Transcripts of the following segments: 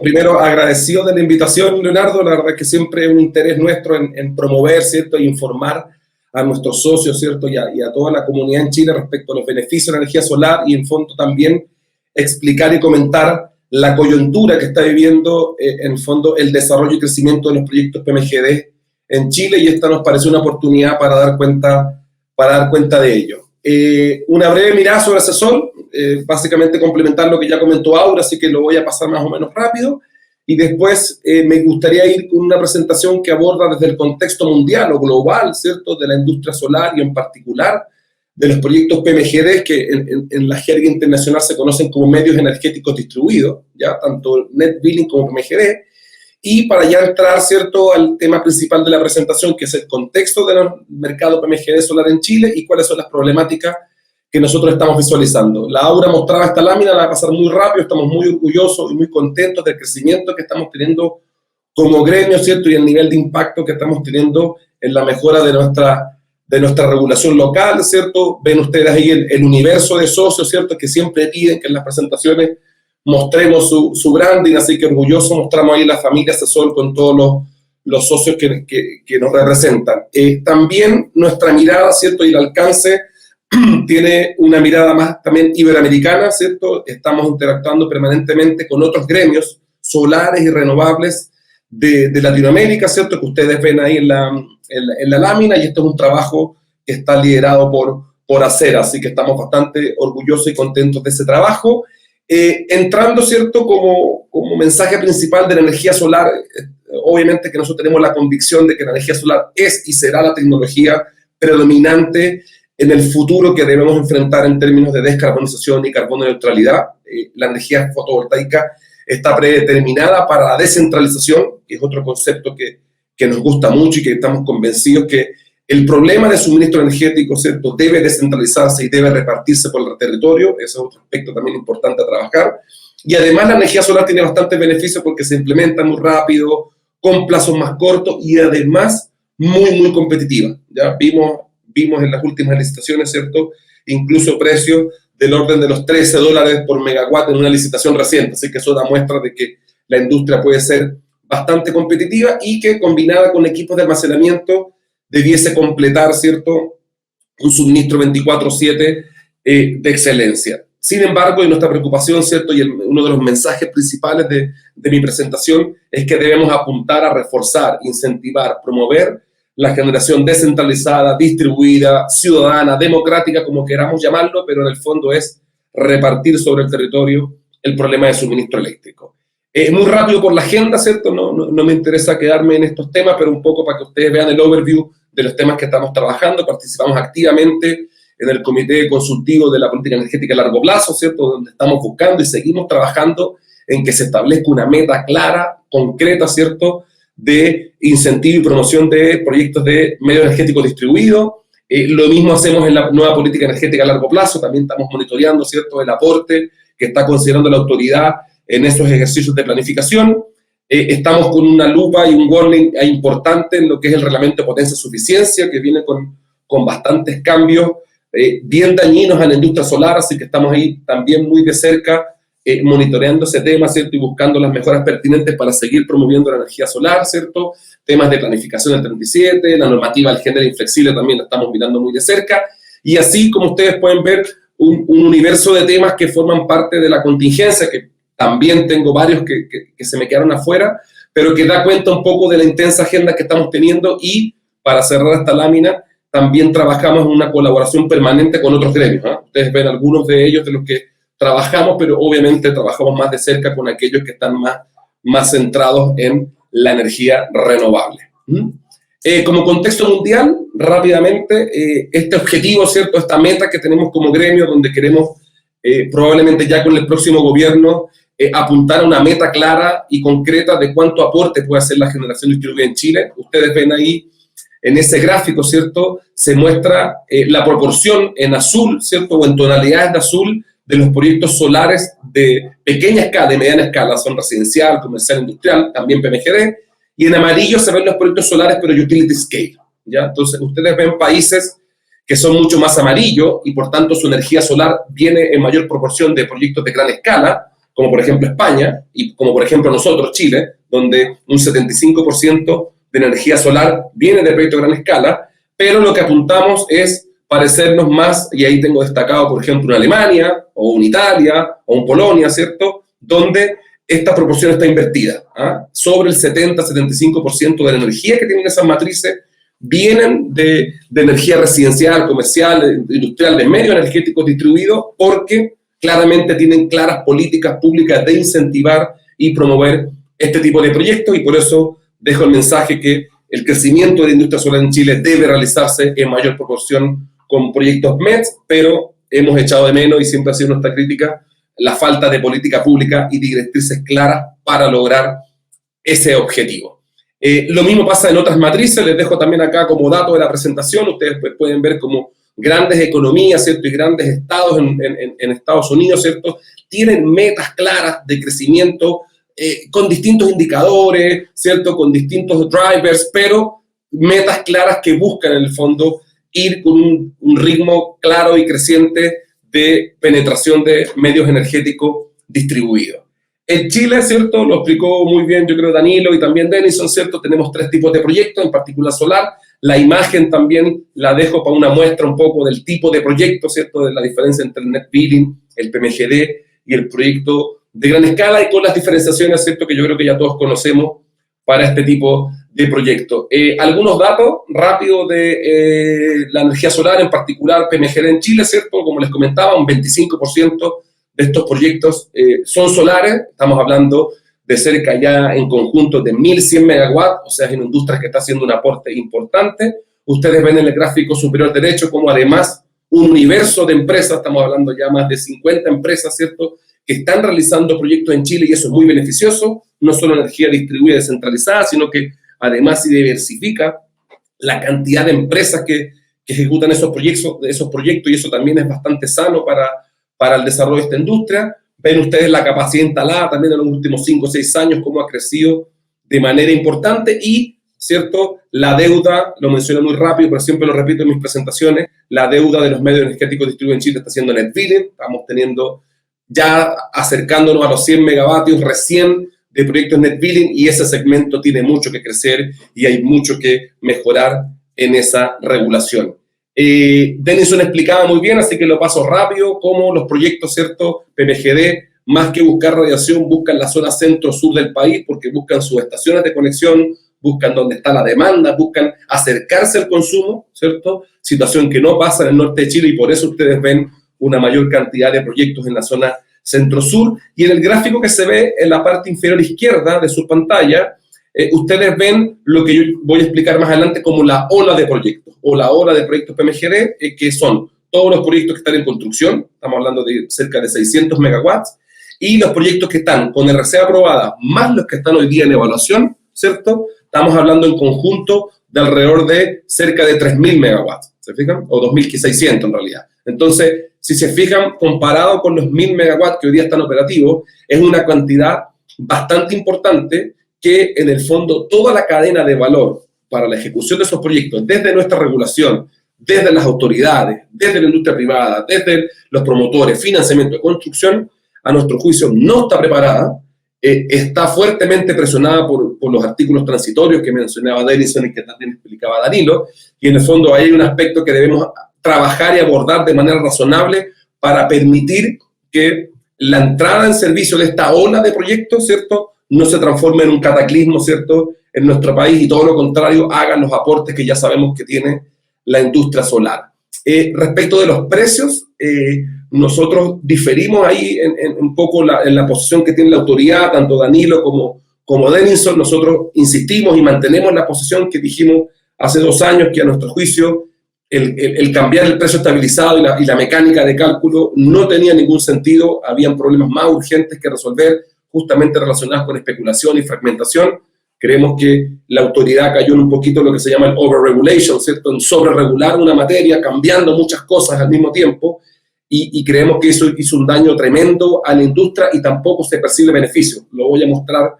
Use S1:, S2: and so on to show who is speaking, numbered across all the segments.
S1: Primero, agradecido de la invitación, Leonardo. La verdad es que siempre es un interés nuestro en promover, ¿cierto?, e informar a nuestros socios, ¿cierto?, y a toda la comunidad en Chile respecto a los beneficios de la energía solar y, en fondo, también explicar y comentar la coyuntura que está viviendo, en fondo, el desarrollo y crecimiento de los proyectos PMGD en Chile, y esta nos parece una oportunidad para dar cuenta de ello. Una breve mirada sobre Cesol, básicamente complementar lo que ya comentó Aura, así que lo voy a pasar más o menos rápido, y después me gustaría ir con una presentación que aborda desde el contexto mundial o global, ¿cierto?, de la industria solar y en particular de los proyectos PMGD, que en la jerga internacional se conocen como medios energéticos distribuidos, ya tanto Net Billing como PMGD, y para ya entrar, ¿cierto?, al tema principal de la presentación, que es el contexto del mercado PMGD solar en Chile y cuáles son las problemáticas que nosotros estamos visualizando. La Aura mostraba esta lámina, la va a pasar muy rápido, estamos muy orgullosos y muy contentos del crecimiento que estamos teniendo como gremio, ¿cierto?, y el nivel de impacto que estamos teniendo en la mejora de nuestra regulación local, ¿cierto? Ven ustedes ahí el universo de socios, ¿cierto?, que siempre piden que en las presentaciones mostremos su branding, así que orgulloso mostramos ahí la familia Cesol con todos los socios que nos representan. También nuestra mirada, ¿cierto?, y el alcance tiene una mirada más también iberoamericana, ¿cierto? Estamos interactuando permanentemente con otros gremios solares y renovables de Latinoamérica, ¿cierto?, que ustedes ven ahí en la lámina, y esto es un trabajo que está liderado por Acera, así que estamos bastante orgullosos y contentos de ese trabajo. Entrando, ¿cierto?, como mensaje principal de la energía solar, obviamente que nosotros tenemos la convicción de que la energía solar es y será la tecnología predominante en el futuro que debemos enfrentar en términos de descarbonización y carbono neutralidad. La energía fotovoltaica está predeterminada para la descentralización, que es otro concepto que nos gusta mucho y que estamos convencidos que el problema de suministro energético, ¿cierto?, debe descentralizarse y debe repartirse por el territorio. Ese es otro aspecto también importante a trabajar. Y además la energía solar tiene bastantes beneficios porque se implementa muy rápido, con plazos más cortos y además muy, muy competitiva. Ya vimos en las últimas licitaciones, ¿cierto?, incluso precios del orden de los $13 por megawatt en una licitación reciente. Así que eso da muestra de que la industria puede ser bastante competitiva y que, combinada con equipos de almacenamiento, debiese completar, ¿cierto?, un suministro 24/7 de excelencia. Sin embargo, y nuestra preocupación, ¿cierto?, y uno de los mensajes principales de mi presentación es que debemos apuntar a reforzar, incentivar, promover la generación descentralizada, distribuida, ciudadana, democrática, como queramos llamarlo, pero en el fondo es repartir sobre el territorio el problema de suministro eléctrico. Muy rápido por la agenda, ¿cierto? No me interesa quedarme en estos temas, pero un poco para que ustedes vean el overview de los temas que estamos trabajando. Participamos activamente en el Comité Consultivo de la Política Energética a Largo Plazo, ¿cierto?, donde estamos buscando y seguimos trabajando en que se establezca una meta clara, concreta, ¿cierto?, de incentivo y promoción de proyectos de medios energéticos distribuidos. Lo mismo hacemos en la nueva política energética a largo plazo. También estamos monitoreando, ¿cierto?, el aporte que está considerando la autoridad en esos ejercicios de planificación. Estamos con una lupa y un warning importante en lo que es el reglamento de potencia-suficiencia, que viene con bastantes cambios bien dañinos a la industria solar, así que estamos ahí también muy de cerca monitoreando ese tema, ¿cierto?, y buscando las mejoras pertinentes para seguir promoviendo la energía solar, ¿cierto? Temas de planificación del 37, la normativa del género inflexible también la estamos mirando muy de cerca, y así, como ustedes pueden ver, un universo de temas que forman parte de la contingencia, que también tengo varios que se me quedaron afuera, pero que da cuenta un poco de la intensa agenda que estamos teniendo. Y para cerrar esta lámina, también trabajamos en una colaboración permanente con otros gremios, ¿eh? Ustedes ven algunos de ellos de los que trabajamos, pero obviamente trabajamos más de cerca con aquellos que están más centrados en la energía renovable. Como contexto mundial, rápidamente, este objetivo, ¿cierto?, esta meta que tenemos como gremio, donde queremos probablemente ya con el próximo gobierno apuntar a una meta clara y concreta de cuánto aporte puede hacer la generación distribuida en Chile. Ustedes ven ahí en ese gráfico, ¿cierto?, se muestra la proporción en azul, ¿cierto?, o en tonalidades de azul, de los proyectos solares de pequeña escala, de mediana escala, son residencial, comercial, industrial, también PMGD, y en amarillo se ven los proyectos solares, pero utility scale, ¿ya? Entonces, ustedes ven países que son mucho más amarillos y, por tanto, su energía solar viene en mayor proporción de proyectos de gran escala, como por ejemplo España, y como por ejemplo nosotros, Chile, donde un 75% de energía solar viene de proyectos a gran escala, pero lo que apuntamos es parecernos más, y ahí tengo destacado, por ejemplo, una Alemania, o una Italia, o un Polonia, ¿cierto?, donde esta proporción está invertida. Sobre el 70-75% de la energía que tienen esas matrices vienen de energía residencial, comercial, industrial, de medios energéticos distribuidos, porque claramente tienen claras políticas públicas de incentivar y promover este tipo de proyectos, y por eso dejo el mensaje que el crecimiento de la industria solar en Chile debe realizarse en mayor proporción con proyectos METS, pero hemos echado de menos, y siempre ha sido nuestra crítica, la falta de política pública y directrices claras para lograr ese objetivo. Lo mismo pasa en otras matrices, les dejo también acá como dato de la presentación, ustedes pueden ver como grandes economías, ¿cierto?, y grandes estados en Estados Unidos, ¿cierto?, tienen metas claras de crecimiento con distintos indicadores, ¿cierto?, con distintos drivers, pero metas claras que buscan en el fondo ir con un ritmo claro y creciente de penetración de medios energéticos distribuidos. En Chile, ¿cierto?, lo explicó muy bien, yo creo, Danilo y también Denison, ¿cierto?, tenemos 3 tipos de proyectos, en particular solar. La imagen también la dejo para una muestra un poco del tipo de proyecto, ¿cierto?, de la diferencia entre el Net Billing, el PMGD y el proyecto de gran escala, y con las diferenciaciones, ¿cierto?, que yo creo que ya todos conocemos para este tipo de proyectos. Algunos datos rápidos de la energía solar, en particular PMGD en Chile, ¿cierto?, como les comentaba, un 25% de estos proyectos son solares, estamos hablando de cerca ya en conjunto de 1.100 megawatts, o sea, es una industria que está haciendo un aporte importante. Ustedes ven en el gráfico superior derecho como además un universo de empresas, estamos hablando ya más de 50 empresas, ¿cierto?, que están realizando proyectos en Chile, y eso es muy beneficioso, no solo energía distribuida y descentralizada, sino que además se diversifica la cantidad de empresas que ejecutan esos proyectos, y eso también es bastante sano para el desarrollo de esta industria. Ven ustedes la capacidad instalada también en los últimos 5 o 6 años, cómo ha crecido de manera importante, y, ¿cierto?, la deuda, lo menciono muy rápido, pero siempre lo repito en mis presentaciones, la deuda de los medios energéticos distribuidos en Chile está siendo Net Billing, estamos teniendo ya acercándonos a los 100 megavatios recién de proyectos Net Billing, y ese segmento tiene mucho que crecer y hay mucho que mejorar en esa regulación. Denison explicaba muy bien, así que lo paso rápido, cómo los proyectos, ¿cierto?, PMGD, más que buscar radiación, buscan la zona centro-sur del país, porque buscan subestaciones de conexión, buscan donde está la demanda, buscan acercarse al consumo, ¿cierto?, situación que no pasa en el norte de Chile, y por eso ustedes ven una mayor cantidad de proyectos en la zona centro-sur. Y en el gráfico que se ve en la parte inferior izquierda de su pantalla, ustedes ven lo que yo voy a explicar más adelante como la ola de proyectos, o la ola de proyectos PMGD, que son todos los proyectos que están en construcción, estamos hablando de cerca de 600 megawatts, y los proyectos que están con RCA aprobada, más los que están hoy día en evaluación, ¿cierto? Estamos hablando en conjunto de alrededor de cerca de 3.000 megawatts, ¿se fijan? O 2.600 en realidad. Entonces, si se fijan, comparado con los 1.000 megawatts que hoy día están operativos, es una cantidad bastante importante que, en el fondo, toda la cadena de valor para la ejecución de esos proyectos, desde nuestra regulación, desde las autoridades, desde la industria privada, desde los promotores, financiamiento de construcción, a nuestro juicio no está preparada, está fuertemente presionada por los artículos transitorios que mencionaba Denison y que también explicaba Danilo, y en el fondo hay un aspecto que debemos trabajar y abordar de manera razonable para permitir que la entrada en servicio de esta ola de proyectos, ¿cierto?, no se transforme en un cataclismo, ¿cierto?, en nuestro país, y todo lo contrario, hagan los aportes que ya sabemos que tiene la industria solar. Respecto de los precios, nosotros diferimos ahí un poco en la posición que tiene la autoridad, tanto Danilo como Denison. Nosotros insistimos y mantenemos la posición que dijimos hace 2 años, que a nuestro juicio el cambiar el precio estabilizado y la mecánica de cálculo no tenía ningún sentido, habían problemas más urgentes que resolver, justamente relacionados con especulación y fragmentación. Creemos que la autoridad cayó en un poquito lo que se llama el overregulation, ¿cierto?, en sobreregular una materia, cambiando muchas cosas al mismo tiempo, y creemos que eso hizo un daño tremendo a la industria y tampoco se percibe beneficio. Lo voy a mostrar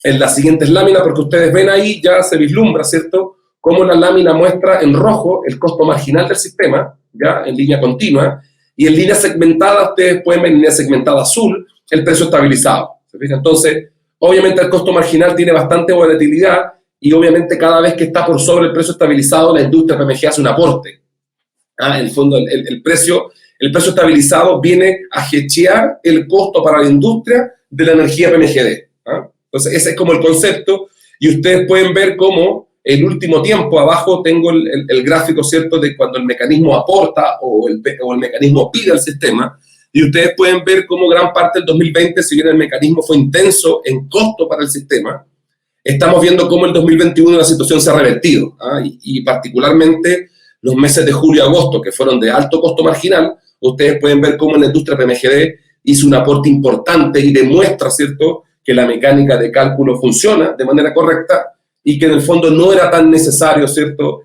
S1: en las siguientes láminas, porque ustedes ven ahí, ya se vislumbra, ¿cierto?, cómo la lámina muestra en rojo el costo marginal del sistema, ya en línea continua, y en línea segmentada, ustedes pueden ver en línea segmentada azul, el precio estabilizado. ¿Se fija? Entonces, obviamente el costo marginal tiene bastante volatilidad y obviamente cada vez que está por sobre el precio estabilizado, la industria PMG hace un aporte. En el fondo, el precio estabilizado viene a hedgear el costo para la industria de la energía PMGD. Entonces, ese es como el concepto, y ustedes pueden ver cómo el último tiempo, abajo tengo el gráfico, ¿cierto?, de cuando el mecanismo aporta o el mecanismo pide al sistema, y ustedes pueden ver cómo gran parte del 2020, si bien el mecanismo fue intenso en costo para el sistema, estamos viendo cómo el 2021 la situación se ha revertido, y particularmente los meses de julio y agosto, que fueron de alto costo marginal, ustedes pueden ver cómo la industria PMGD hizo un aporte importante y demuestra, ¿cierto?, que la mecánica de cálculo funciona de manera correcta y que en el fondo no era tan necesario, ¿cierto?,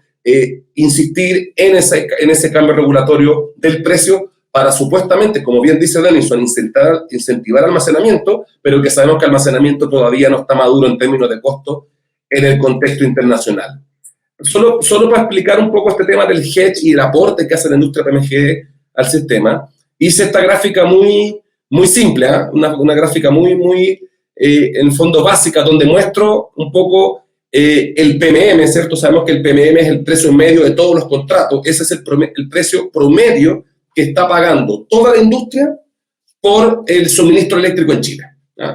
S1: insistir en ese cambio regulatorio del precio para supuestamente, como bien dice Denison, incentivar almacenamiento, pero que sabemos que el almacenamiento todavía no está maduro en términos de costo en el contexto internacional. Solo para explicar un poco este tema del hedge y el aporte que hace la industria PMG al sistema, hice esta gráfica muy simple, una gráfica muy en el fondo básica, donde muestro un poco el PMM, ¿cierto? Sabemos que el PMM es el precio medio de todos los contratos, ese es el precio promedio que está pagando toda la industria por el suministro eléctrico en Chile.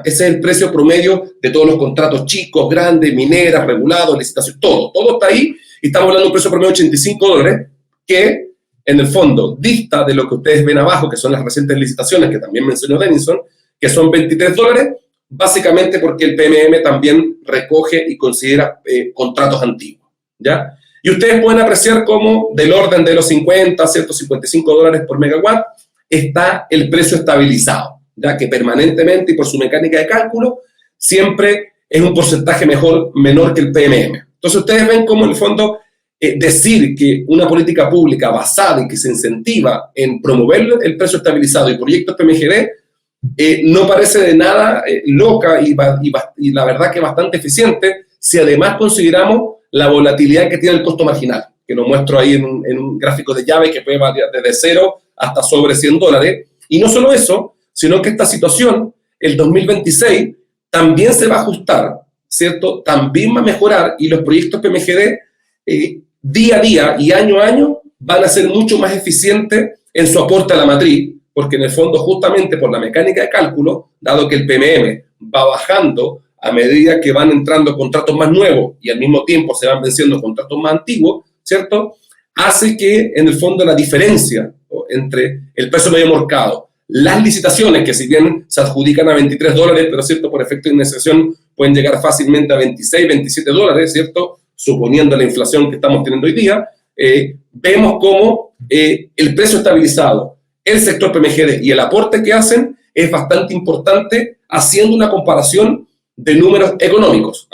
S1: Ese es el precio promedio de todos los contratos chicos, grandes, mineras, regulados, licitaciones, todo está ahí, y estamos hablando de un precio promedio de $85, que en el fondo dista de lo que ustedes ven abajo, que son las recientes licitaciones, que también mencionó Denison, que son $23, básicamente porque el PMM también recoge y considera contratos antiguos, ¿ya? Y ustedes pueden apreciar cómo del orden de los 50, $155 por megawatt está el precio estabilizado, ya que permanentemente y por su mecánica de cálculo siempre es un porcentaje menor que el PMM. Entonces ustedes ven cómo en el fondo decir que una política pública basada y que se incentiva en promover el precio estabilizado y proyectos PMGD no parece de nada loca y la verdad que bastante eficiente si además consideramos la volatilidad que tiene el costo marginal, que lo muestro ahí en un gráfico de llave que puede variar desde 0 hasta sobre $100. Y no solo eso, sino que esta situación, el 2026, también se va a ajustar, ¿cierto? También va a mejorar y los proyectos PMGD día a día y año a año van a ser mucho más eficientes en su aporte a la matriz, porque en el fondo justamente por la mecánica de cálculo, dado que el PMM va bajando a medida que van entrando contratos más nuevos y al mismo tiempo se van venciendo contratos más antiguos, ¿cierto?, hace que en el fondo la diferencia entre el precio medio mercado, las licitaciones que si bien se adjudican a $23, pero cierto, por efecto de indexación pueden llegar fácilmente a $26, $27, ¿cierto?, suponiendo la inflación que estamos teniendo hoy día, vemos cómo el precio estabilizado, el sector PMGD y el aporte que hacen es bastante importante haciendo una comparación de números económicos.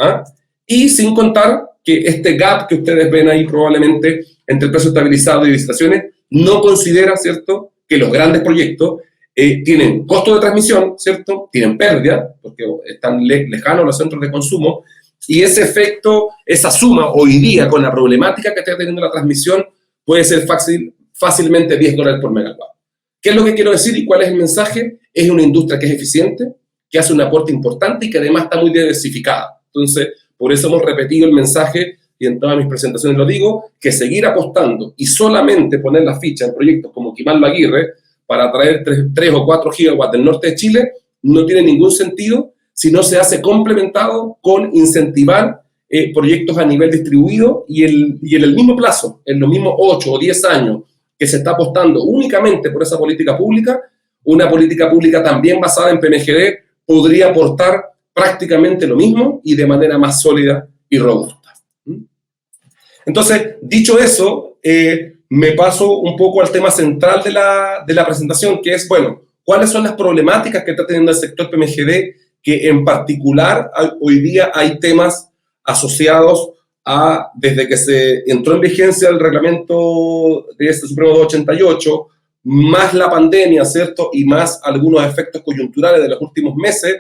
S1: Y sin contar que este gap que ustedes ven ahí probablemente entre el precio estabilizado y licitaciones no considera, ¿cierto?, que los grandes proyectos tienen costo de transmisión, ¿cierto?, tienen pérdida, porque están lejanos los centros de consumo, y ese efecto, esa suma hoy día con la problemática que está teniendo la transmisión puede ser fácilmente $10 por megawatt. ¿Qué es lo que quiero decir y cuál es el mensaje? Es una industria que es eficiente, que hace un aporte importante y que además está muy diversificada. Entonces, por eso hemos repetido el mensaje, y en todas mis presentaciones lo digo, que seguir apostando y solamente poner la ficha en proyectos como Kimal Aguirre para traer 3 o 4 gigawatts del norte de Chile no tiene ningún sentido si no se hace complementado con incentivar proyectos a nivel distribuido y en el mismo plazo, en los mismos 8 o 10 años que se está apostando únicamente por esa política pública, una política pública también basada en PMGD podría aportar prácticamente lo mismo y de manera más sólida y robusta. Entonces, dicho eso, me paso un poco al tema central de la presentación, que es, bueno, ¿cuáles son las problemáticas que está teniendo el sector PMGD? Que en particular hoy día hay temas asociados a, desde que se entró en vigencia el reglamento de este Supremo 288, más la pandemia, ¿cierto? Y más algunos efectos coyunturales de los últimos meses,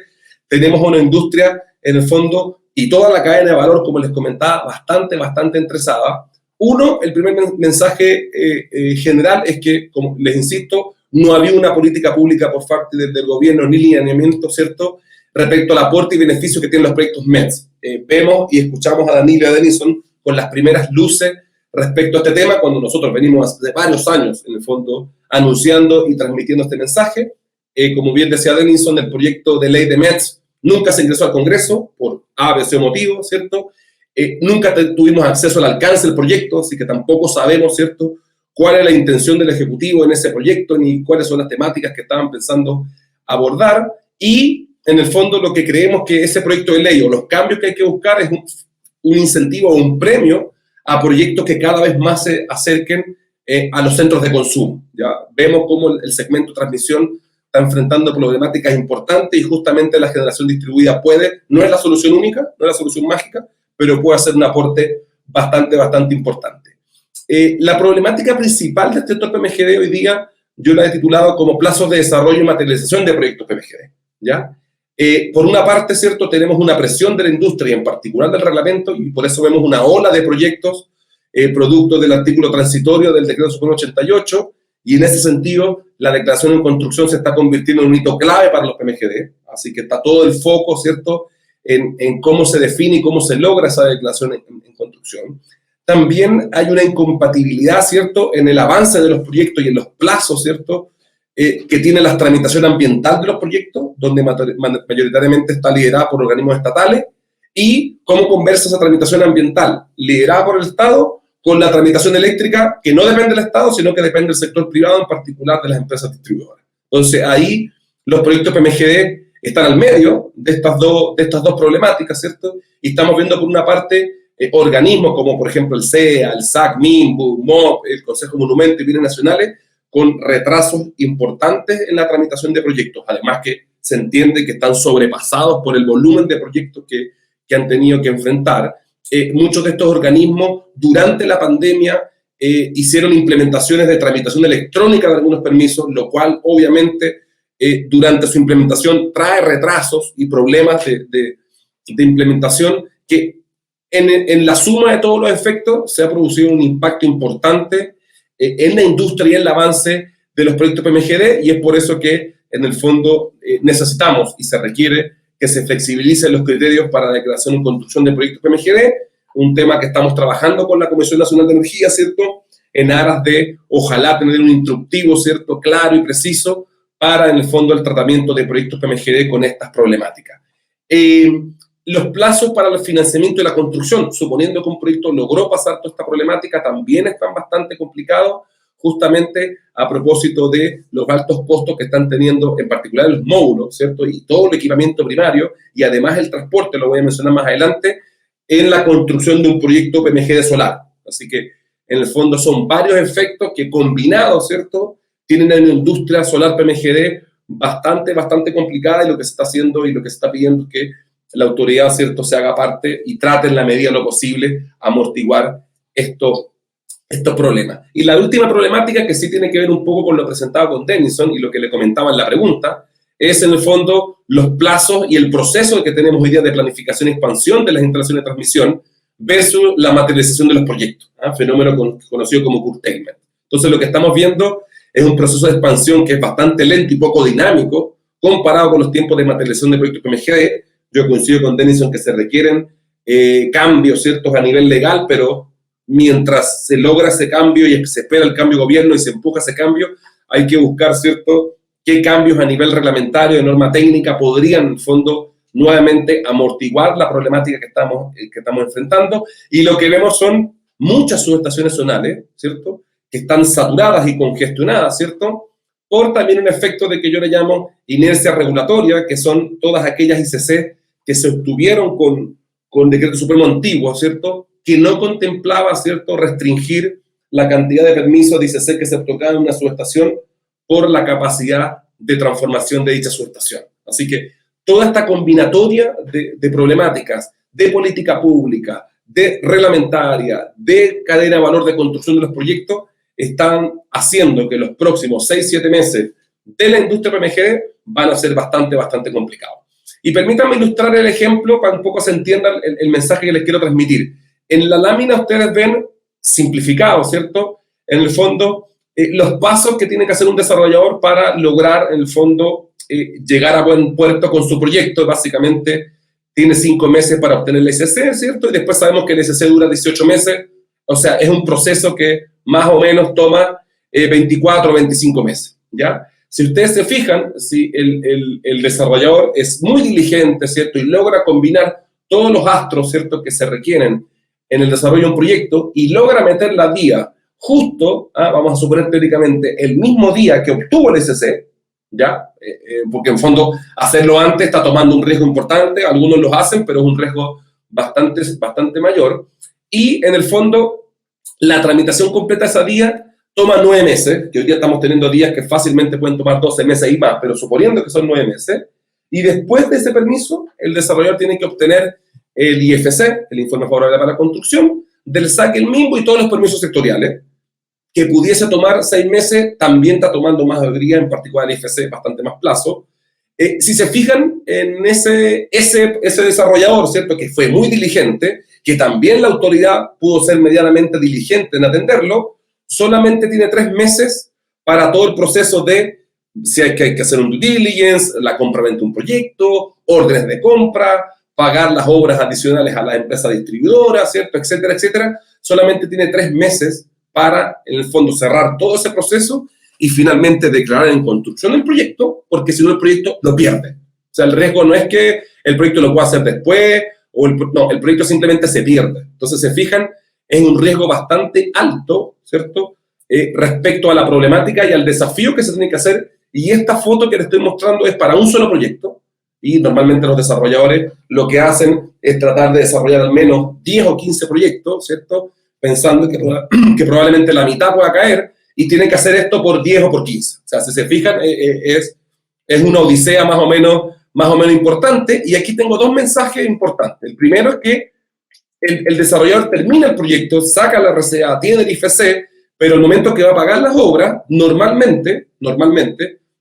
S1: tenemos una industria, en el fondo, y toda la cadena de valor, como les comentaba, bastante entresada. Uno, el primer mensaje general es que, como les insisto, no había una política pública por parte del gobierno ni lineamiento, ¿cierto?, respecto al aporte y beneficio que tienen los proyectos MEDS. Vemos y escuchamos a Danilo y a Denison con las primeras luces respecto a este tema, cuando nosotros venimos de varios años, en el fondo, anunciando y transmitiendo este mensaje. Como bien decía Denison, el proyecto de ley de MEDS nunca se ingresó al Congreso por A, B, C motivo, ¿cierto? Nunca tuvimos acceso al alcance del proyecto, así que tampoco sabemos, ¿cierto?, cuál es la intención del Ejecutivo en ese proyecto, ni cuáles son las temáticas que estaban pensando abordar. Y, en el fondo, lo que creemos que ese proyecto de ley o los cambios que hay que buscar es un incentivo o un premio a proyectos que cada vez más se acerquen a los centros de consumo. ¿Ya? Vemos cómo el segmento de transmisión está enfrentando problemáticas importantes y justamente la generación distribuida no es la solución única, no es la solución mágica, pero puede hacer un aporte bastante importante. La problemática principal del sector PMGD hoy día yo la he titulado como plazos de desarrollo y materialización de proyectos PMGD, ¿ya? Por una parte, ¿cierto?, tenemos una presión de la industria y en particular del reglamento, y por eso vemos una ola de proyectos producto del artículo transitorio del Decreto Supremo 88, y en ese sentido la declaración en construcción se está convirtiendo en un hito clave para los PMGD, así que está todo el foco, ¿cierto?, en cómo se define y cómo se logra esa declaración en construcción. También hay una incompatibilidad, ¿cierto?, en el avance de los proyectos y en los plazos, ¿cierto?, que tiene la tramitación ambiental de los proyectos, donde mayoritariamente está liderada por organismos estatales, y cómo conversa esa tramitación ambiental liderada por el Estado con la tramitación eléctrica, que no depende del Estado, sino que depende del sector privado, en particular de las empresas distribuidoras. Entonces, ahí los proyectos PMGD están al medio de estas dos problemáticas, ¿cierto? Y estamos viendo, por una parte, organismos como, por ejemplo, el CEA, el SAC, MIMBU, MOP, el Consejo de Monumentos y Bienes Nacionales, con retrasos importantes en la tramitación de proyectos. Además que se entiende que están sobrepasados por el volumen de proyectos que han tenido que enfrentar. Muchos de estos organismos, durante la pandemia, hicieron implementaciones de tramitación electrónica de algunos permisos, lo cual, obviamente, durante su implementación trae retrasos y problemas de implementación que en la suma de todos los efectos se ha producido un impacto importante en la industria y en el avance de los proyectos PMGD, y es por eso que en el fondo necesitamos y se requiere que se flexibilicen los criterios para la declaración y construcción de proyectos PMGD, un tema que estamos trabajando con la Comisión Nacional de Energía, ¿cierto?, en aras de, ojalá, tener un instructivo, ¿cierto?, claro y preciso para, en el fondo, el tratamiento de proyectos PMGD con estas problemáticas. Los plazos para el financiamiento y la construcción, suponiendo que un proyecto logró pasar toda esta problemática, también están bastante complicados, justamente a propósito de los altos costos que están teniendo, en particular los módulos, ¿cierto?, y todo el equipamiento primario, y además el transporte, lo voy a mencionar más adelante, en la construcción de un proyecto PMGD solar. Así que, en el fondo, son varios efectos que, combinados, ¿cierto?, tienen una industria solar PMGD bastante complicada, y lo que se está haciendo y lo que se está pidiendo es que la autoridad, ¿cierto?, se haga parte y trate en la medida de lo posible amortiguar estos problemas. Y la última problemática, que sí tiene que ver un poco con lo presentado con Denison y lo que le comentaba en la pregunta, es en el fondo los plazos y el proceso que tenemos hoy día de planificación y expansión de las instalaciones de transmisión versus la materialización de los proyectos, fenómeno conocido como curtailment. Entonces, lo que estamos viendo es un proceso de expansión que es bastante lento y poco dinámico comparado con los tiempos de materialización de proyectos PMGD. Yo coincido con Denison que se requieren cambios, ¿ciertos?, a nivel legal, pero mientras se logra ese cambio y se espera el cambio de gobierno y se empuja ese cambio, hay que buscar, ¿cierto?, qué cambios a nivel reglamentario, de norma técnica, podrían, en el fondo, nuevamente amortiguar la problemática que estamos enfrentando. Y lo que vemos son muchas subestaciones zonales, ¿cierto?, que están saturadas y congestionadas, ¿cierto?, por también un efecto de que yo le llamo inercia regulatoria, que son todas aquellas ICC que se obtuvieron con decreto supremo antiguo, ¿cierto?, que no contemplaba, ¿cierto?, restringir la cantidad de permisos de ICC que se otorgaban en una subestación por la capacidad de transformación de dicha subestación. Así que toda esta combinatoria de problemáticas, de política pública, de reglamentaria, de cadena de valor de construcción de los proyectos, están haciendo que los próximos 6-7 meses de la industria PMGD van a ser bastante complicados. Y permítanme ilustrar el ejemplo para un poco se entienda el mensaje que les quiero transmitir. En la lámina ustedes ven simplificado, ¿cierto?, en el fondo, los pasos que tiene que hacer un desarrollador para lograr, en el fondo, llegar a buen puerto con su proyecto. Básicamente, tiene 5 meses para obtener el ICC, ¿cierto? Y después sabemos que el ICC dura 18 meses, o sea, es un proceso que más o menos toma 24 o 25 meses, ¿ya? Si ustedes se fijan, si el desarrollador es muy diligente, ¿cierto? Y logra combinar todos los astros, ¿cierto?, que se requieren en el desarrollo de un proyecto y logra meter la vía justo, vamos a suponer teóricamente, el mismo día que obtuvo el ICC, ¿ya? Porque en fondo hacerlo antes está tomando un riesgo importante, algunos lo hacen, pero es un riesgo bastante mayor, y en el fondo la tramitación completa de esa vía toma 9 meses, que hoy día estamos teniendo días que fácilmente pueden tomar 12 meses y más, pero suponiendo que son 9 meses, y después de ese permiso, el desarrollador tiene que obtener el IFC, el Informe Favorable para la Construcción, del SAC el mismo y todos los permisos sectoriales, que pudiese tomar 6 meses, también está tomando más de día, en particular el IFC, bastante más plazo. Si se fijan en ese desarrollador, ¿cierto?, que fue muy diligente, que también la autoridad pudo ser medianamente diligente en atenderlo, solamente tiene 3 meses para todo el proceso de si hay que hacer un due diligence, la compra-venta de un proyecto, órdenes de compra, pagar las obras adicionales a la empresa distribuidora, ¿cierto?, etcétera, etcétera. Solamente tiene 3 meses para, en el fondo, cerrar todo ese proceso y finalmente declarar en construcción el proyecto, porque si no el proyecto lo pierde. O sea, el riesgo no es que el proyecto lo pueda hacer después, no, el proyecto simplemente se pierde. Entonces, se fijan, es un riesgo bastante alto, ¿cierto?, respecto a la problemática y al desafío que se tiene que hacer. Y esta foto que les estoy mostrando es para un solo proyecto, y normalmente los desarrolladores lo que hacen es tratar de desarrollar al menos 10 o 15 proyectos, ¿cierto?, pensando que probablemente la mitad pueda caer, y tienen que hacer esto por 10 o por 15. O sea, si se fijan, es una odisea más o menos importante, y aquí tengo 2 mensajes importantes. El primero es que el desarrollador termina el proyecto, saca la RCA, tiene el IFC, pero el momento que va a pagar las obras, normalmente,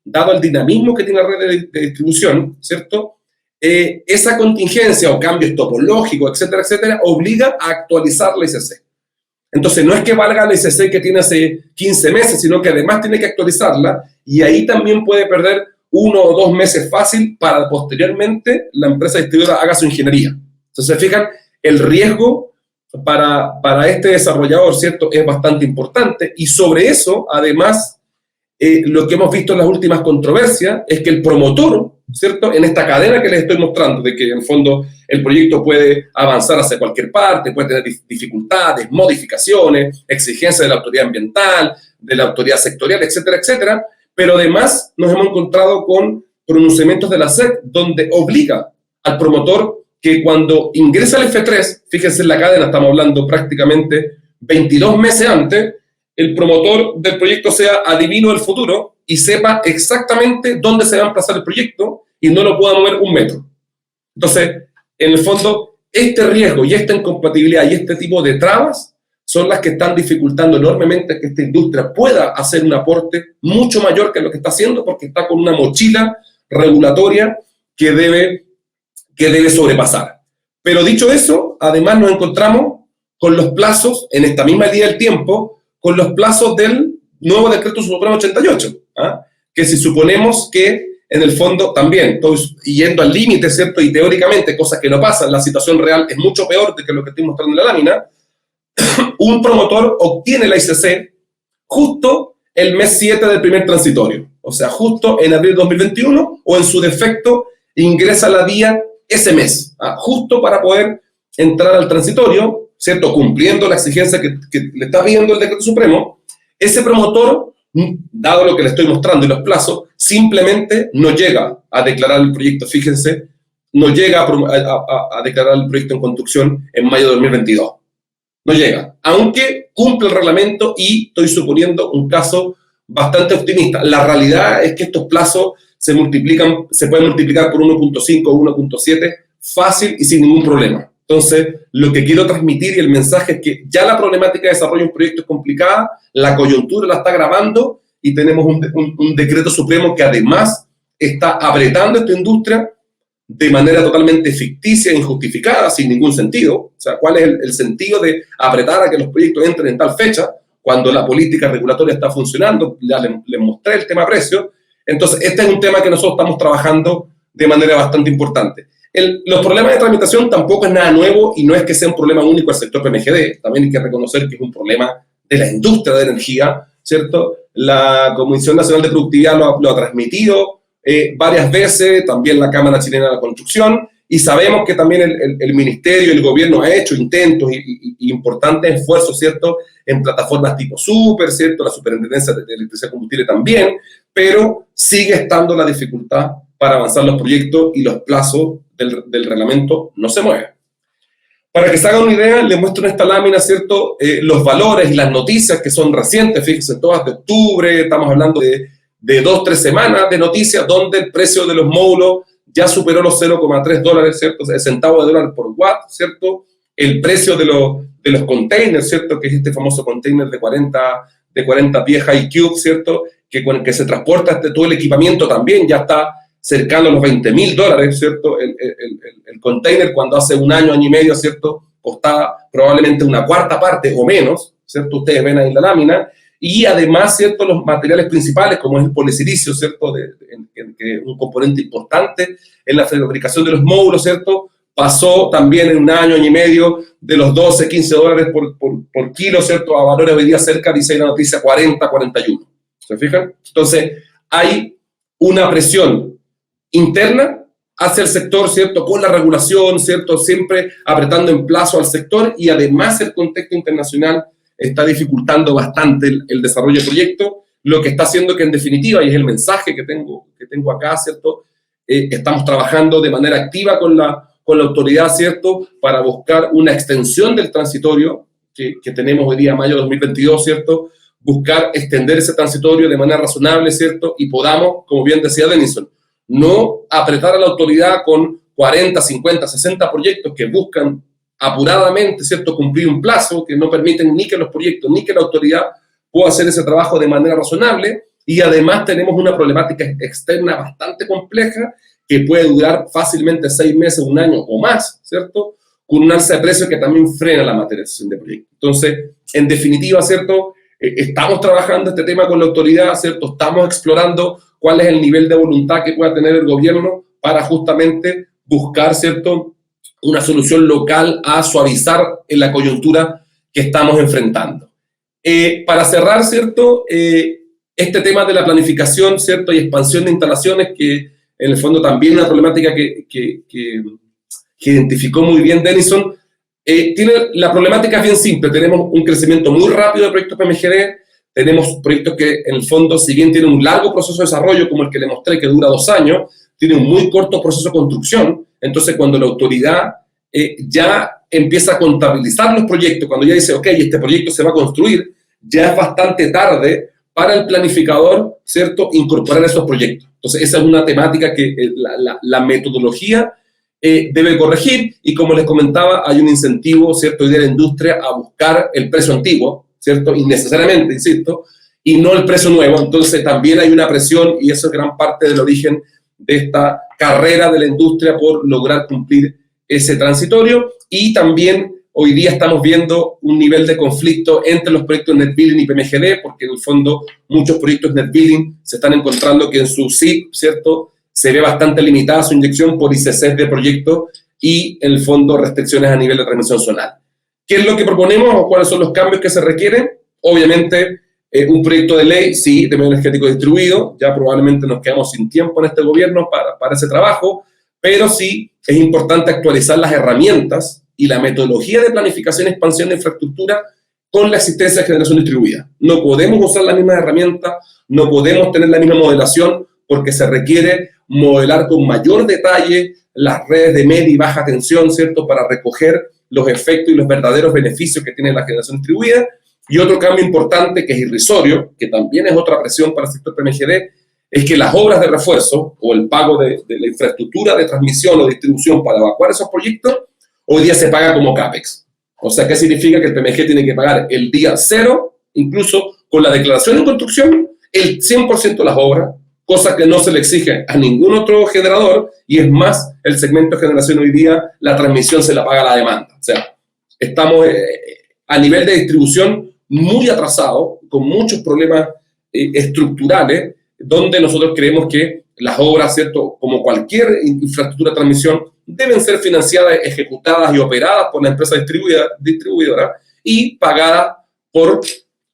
S1: dado el dinamismo que tiene la red de distribución, ¿cierto?, esa contingencia o cambios topológicos, etcétera, etcétera, obliga a actualizar la ICC. Entonces, no es que valga la ICC que tiene hace 15 meses, sino que además tiene que actualizarla, y ahí también puede perder 1 o 2 meses fácil para posteriormente la empresa distribuidora haga su ingeniería. Entonces, se fijan, el riesgo para este desarrollador, ¿cierto?, es bastante importante, y sobre eso, además, lo que hemos visto en las últimas controversias es que el promotor, ¿cierto?, en esta cadena que les estoy mostrando, de que en el fondo el proyecto puede avanzar hacia cualquier parte, puede tener dificultades, modificaciones, exigencias de la autoridad ambiental, de la autoridad sectorial, etcétera, etcétera, pero además nos hemos encontrado con pronunciamientos de la SEC donde obliga al promotor que cuando ingresa al F3, fíjense en la cadena, estamos hablando prácticamente 22 meses antes, el promotor del proyecto sea adivino del futuro y sepa exactamente dónde se va a emplazar el proyecto y no lo pueda mover 1 metro. Entonces, en el fondo, este riesgo y esta incompatibilidad y este tipo de trabas son las que están dificultando enormemente que esta industria pueda hacer un aporte mucho mayor que lo que está haciendo, porque está con una mochila regulatoria que debe sobrepasar. Pero dicho eso, además nos encontramos con los plazos, en esta misma línea del tiempo, con los plazos del nuevo Decreto Supremo 88, que si suponemos que en el fondo también, estoy yendo al límite, ¿cierto?, y teóricamente, cosas que no pasan, la situación real es mucho peor de que lo que estoy mostrando en la lámina, un promotor obtiene la ICC justo el mes 7 del primer transitorio, o sea, justo en abril de 2021, o en su defecto ingresa la vía ese mes, justo para poder entrar al transitorio, ¿cierto?, cumpliendo la exigencia que le está pidiendo el Decreto Supremo. Ese promotor, dado lo que le estoy mostrando y los plazos, simplemente no llega a declarar el proyecto. Fíjense, no llega a declarar el proyecto en construcción en mayo de 2022. No llega, aunque cumple el reglamento, y estoy suponiendo un caso bastante optimista. La realidad es que estos plazos se pueden multiplicar por 1.5 o 1.7 fácil y sin ningún problema. Entonces, lo que quiero transmitir y el mensaje es que ya la problemática de desarrollo de un proyecto es complicada, la coyuntura la está agravando, y tenemos un decreto supremo que además está apretando esta industria de manera totalmente ficticia e injustificada, sin ningún sentido. O sea, ¿cuál es el sentido de apretar a que los proyectos entren en tal fecha cuando la política regulatoria está funcionando. Ya les mostré el tema precio. Entonces, este es un tema que nosotros estamos trabajando de manera bastante importante. Los problemas de tramitación tampoco es nada nuevo y no es que sea un problema único del sector PMGD. También hay que reconocer que es un problema de la industria de energía, ¿cierto? La Comisión Nacional de Productividad lo ha transmitido varias veces, también la Cámara Chilena de la Construcción, y sabemos que también el Ministerio y el Gobierno ha hecho intentos y importantes esfuerzos, ¿cierto?, en plataformas tipo Super, ¿cierto?, la Superintendencia de Electricidad y Combustible también, pero sigue estando la dificultad para avanzar los proyectos y los plazos del reglamento no se mueven. Para que se hagan una idea, les muestro en esta lámina, ¿cierto?, los valores y las noticias que son recientes, fíjense, todas de octubre, estamos hablando de 2-3 semanas de noticias, donde el precio de los módulos ya superó los $0,3, ¿cierto?, centavos de dólar por watt, ¿cierto? El precio de los containers, ¿cierto?, que es este famoso container de 40 pies high cube, ¿cierto?, que con el que se transporta todo el equipamiento también ya está cercano a los $20,000, ¿cierto? El container cuando hace un año y medio, ¿cierto?, costaba probablemente una cuarta parte o menos, ¿cierto? Ustedes ven ahí la lámina. Y además, ¿cierto?, los materiales principales, como es el polisilicio, ¿cierto?, que es un componente importante en la fabricación de los módulos, ¿cierto?, pasó también en un año y medio de los $12-15 por kilo, ¿cierto?, a valores hoy día cerca, dice la noticia, 40-41. ¿Se fijan? Entonces, hay una presión interna hacia el sector, ¿cierto?, con la regulación, ¿cierto?, siempre apretando en plazo al sector, y además el contexto internacional está dificultando bastante el desarrollo del proyecto, lo que está haciendo que, en definitiva, y es el mensaje que tengo acá, ¿cierto?, estamos trabajando de manera activa con la autoridad, ¿cierto?, para buscar una extensión del transitorio que tenemos hoy día, mayo de 2022, ¿cierto?, buscar extender ese transitorio de manera razonable, ¿cierto?, y podamos, como bien decía Denison, no apretar a la autoridad con 40, 50, 60 proyectos que buscan apuradamente, ¿cierto?, cumplir un plazo, que no permiten ni que los proyectos ni que la autoridad pueda hacer ese trabajo de manera razonable, y además tenemos una problemática externa bastante compleja que puede durar fácilmente 6 meses, un año o más, ¿cierto?, con un alza de precios que también frena la materialización de proyectos. Entonces, en definitiva, ¿cierto?, estamos trabajando este tema con la autoridad, ¿cierto?, estamos explorando cuál es el nivel de voluntad que pueda tener el gobierno para justamente buscar, ¿cierto?, una solución local a suavizar en la coyuntura que estamos enfrentando. Para cerrar, ¿cierto?, este tema de la planificación, ¿cierto?, y expansión de instalaciones, que en el fondo también es una problemática que identificó muy bien Denison, la problemática es bien simple. Tenemos un crecimiento muy rápido de proyectos PMGD, tenemos proyectos que en el fondo, si bien tienen un largo proceso de desarrollo, como el que le mostré, que dura 2 años, tiene un muy corto proceso de construcción. Entonces, cuando la autoridad ya empieza a contabilizar los proyectos, cuando ya dice, ok, este proyecto se va a construir, ya es bastante tarde para el planificador, ¿cierto?, incorporar esos proyectos. Entonces, esa es una temática que la metodología debe corregir, y como les comentaba, hay un incentivo, ¿cierto?, de la industria a buscar el precio antiguo, ¿cierto?, innecesariamente, insisto, y no el precio nuevo. Entonces, también hay una presión, y eso es gran parte del origen de esta carrera de la industria por lograr cumplir ese transitorio. Y también hoy día estamos viendo un nivel de conflicto entre los proyectos Net Billing y PMGD, porque en el fondo muchos proyectos Net Billing se están encontrando que en su SIP, ¿cierto?, se ve bastante limitada su inyección por ICCs de proyecto y, en el fondo, restricciones a nivel de transmisión zonal. ¿Qué es lo que proponemos o cuáles son los cambios que se requieren? Obviamente, un proyecto de ley, sí, de medio energético distribuido. Ya probablemente nos quedamos sin tiempo en este gobierno para ese trabajo, pero sí es importante actualizar las herramientas y la metodología de planificación y expansión de infraestructura con la existencia de generación distribuida. No podemos usar las mismas herramientas, no podemos tener la misma modelación, porque se requiere modelar con mayor detalle las redes de media y baja tensión, ¿cierto?, para recoger los efectos y los verdaderos beneficios que tiene la generación distribuida. Y otro cambio importante, que es irrisorio, que también es otra presión para el sector PMGD, es que las obras de refuerzo o el pago de la infraestructura de transmisión o distribución para evacuar esos proyectos, hoy día se paga como CAPEX. O sea, ¿qué significa? Que el PMG tiene que pagar el día cero, incluso con la declaración de construcción, el 100% de las obras, cosa que no se le exige a ningún otro generador, y es más, el segmento de generación hoy día, la transmisión se la paga la demanda. O sea, estamos a nivel de distribución muy atrasado, con muchos problemas estructurales, donde nosotros creemos que las obras, ¿cierto?, como cualquier infraestructura de transmisión, deben ser financiadas, ejecutadas y operadas por la empresa distribuidora y pagadas por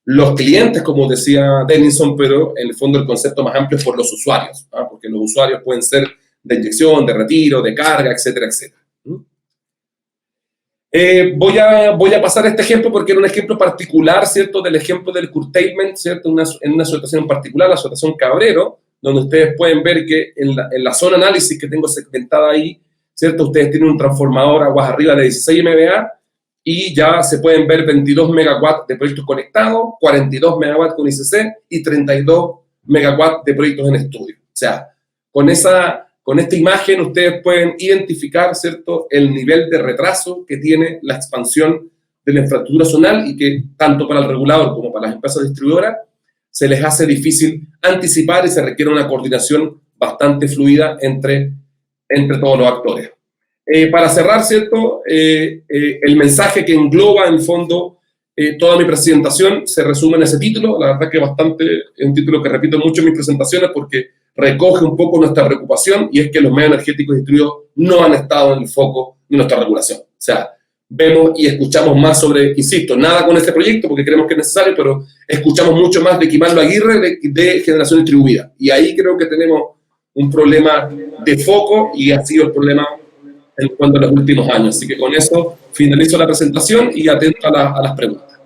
S1: los clientes, como decía Denison, pero en el fondo el concepto más amplio es por los usuarios, ¿ah? Porque los usuarios pueden ser de inyección, de retiro, de carga, etcétera, etcétera. Voy a pasar este ejemplo porque era un ejemplo particular, ¿cierto?, del ejemplo del curtailment, ¿cierto?, en una situación en particular, la situación Cabrero, donde ustedes pueden ver que en la zona análisis que tengo segmentada ahí, ¿cierto?, ustedes tienen un transformador aguas arriba de 16 MVA y ya se pueden ver 22 megawatts de proyectos conectados, 42 megawatts con ICC y 32 megawatts de proyectos en estudio. O sea, con esta imagen ustedes pueden identificar, ¿cierto?, el nivel de retraso que tiene la expansión de la infraestructura zonal y que tanto para el regulador como para las empresas distribuidoras se les hace difícil anticipar y se requiere una coordinación bastante fluida entre todos los actores. Para cerrar, ¿cierto?, el mensaje que engloba en fondo toda mi presentación se resume en ese título. La verdad que es un título que repito mucho en mis presentaciones porque recoge un poco nuestra preocupación y es que los medios energéticos distribuidos no han estado en el foco de nuestra regulación. O sea, vemos y escuchamos más sobre, insisto, nada con este proyecto porque creemos que es necesario, pero escuchamos mucho más de Quimarlo Aguirre de generación distribuida. Y ahí creo que tenemos un problema de foco y ha sido el problema en cuanto a los últimos años. Así que con eso finalizo la presentación y atento a las preguntas.